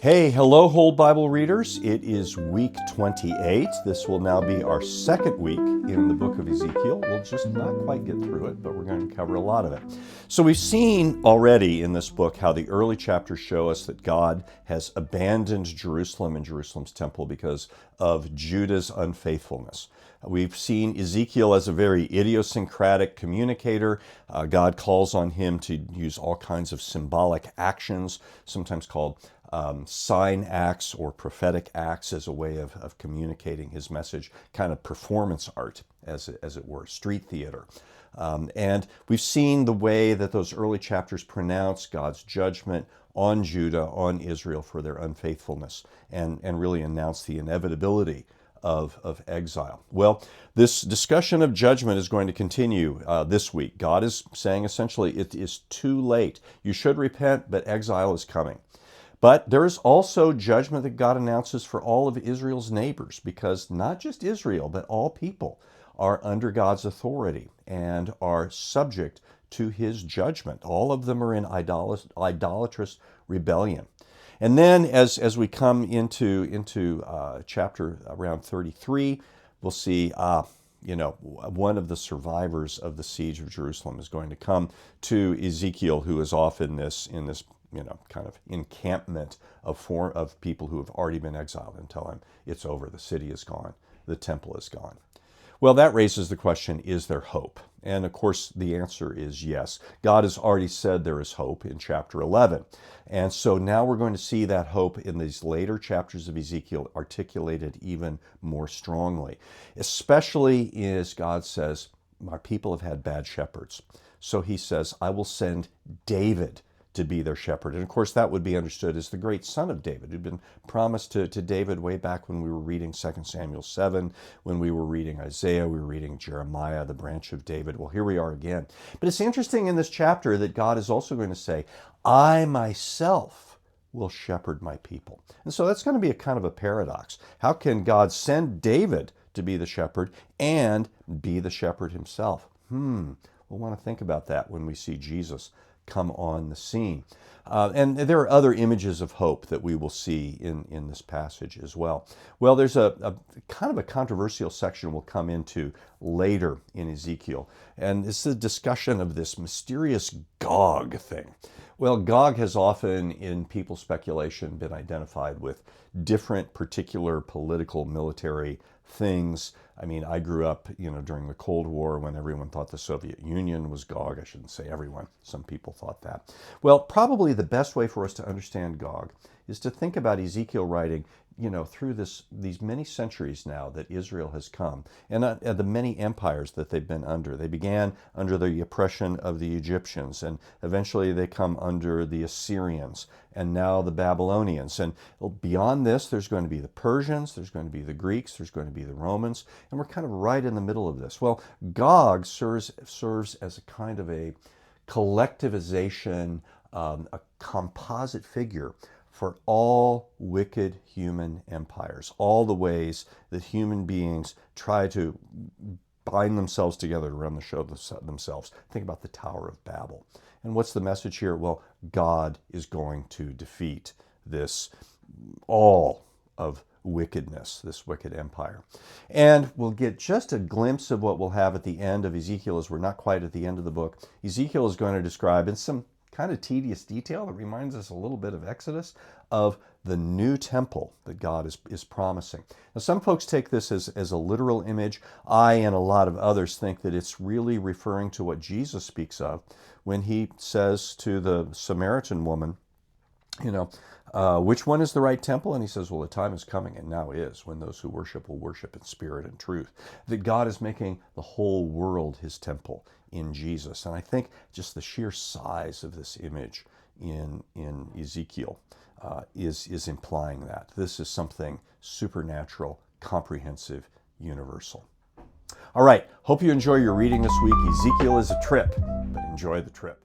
Hey, hello, Whole Bible readers. It is week 28. This will now be our second week in the book of Ezekiel. We'll just not quite get through it, but we're going to cover a lot of it. So we've seen already in this book how the early chapters show us that God has abandoned Jerusalem and Jerusalem's temple because of Judah's unfaithfulness. We've seen Ezekiel as a very idiosyncratic communicator. God calls on him to use all kinds of symbolic actions, sometimes called sign acts or prophetic acts, as a way of communicating his message, kind of performance art, as it were, street theater. And we've seen the way that those early chapters pronounce God's judgment on Judah, on Israel for their unfaithfulness, and really announce the inevitability of exile. Well, this discussion of judgment is going to continue this week. God is saying essentially it is too late. You should repent, but exile is coming. But there is also judgment that God announces for all of Israel's neighbors, because not just Israel, but all people are under God's authority and are subject to his judgment. All of them are in idolatrous rebellion. And then as we come into chapter around 33, we'll see one of the survivors of the siege of Jerusalem is going to come to Ezekiel, who is off in this kind of encampment of people who have already been exiled, and tell him it's over, the city is gone, the temple is gone. Well, that raises the question, is there hope? And of course, the answer is yes. God has already said there is hope in chapter 11. And so now we're going to see that hope in these later chapters of Ezekiel articulated even more strongly, especially as God says, my people have had bad shepherds. So he says, I will send David to be their shepherd. And of course, that would be understood as the great son of David, who'd been promised to David way back when we were reading 2 Samuel 7, when we were reading Isaiah, we were reading Jeremiah, the branch of David. Well, here we are again. But it's interesting in this chapter that God is also going to say, I myself will shepherd my people. And so that's going to be a kind of a paradox. How can God send David to be the shepherd and be the shepherd himself? We'll want to think about that when we see Jesus come on the scene. And there are other images of hope that we will see in this passage as well. Well, there's a kind of a controversial section we'll come into later in Ezekiel, and it's a discussion of this mysterious Gog thing. Well, Gog has often, in people's speculation, been identified with different particular political, military things. I mean, I grew up, during the Cold War when everyone thought the Soviet Union was Gog. I shouldn't say everyone. Some people thought that. Well, probably the best way for us to understand Gog is to think about Ezekiel writing, through these many centuries now that Israel has come, and the many empires that they've been under. They began under the oppression of the Egyptians, and eventually they come under the Assyrians, and now the Babylonians. And beyond this, there's going to be the Persians, there's going to be the Greeks, there's going to be the Romans, and we're kind of right in the middle of this. Well, Gog serves as a kind of a collectivization, a composite figure for all wicked human empires, all the ways that human beings try to bind themselves together to run the show themselves. Think about the Tower of Babel. And what's the message here? Well, God is going to defeat all of wickedness, this wicked empire. And we'll get just a glimpse of what we'll have at the end of Ezekiel, as we're not quite at the end of the book. Ezekiel is going to describe in some kind of tedious detail that reminds us a little bit of Exodus, of the new temple that God is promising. Now, some folks take this as a literal image. I and a lot of others think that it's really referring to what Jesus speaks of when he says to the Samaritan woman, which one is the right temple? And he says, well, the time is coming, and now is, when those who worship will worship in spirit and truth. That God is making the whole world his temple in Jesus. And I think just the sheer size of this image in Ezekiel is implying that. This is something supernatural, comprehensive, universal. All right, hope you enjoy your reading this week. Ezekiel is a trip, but enjoy the trip.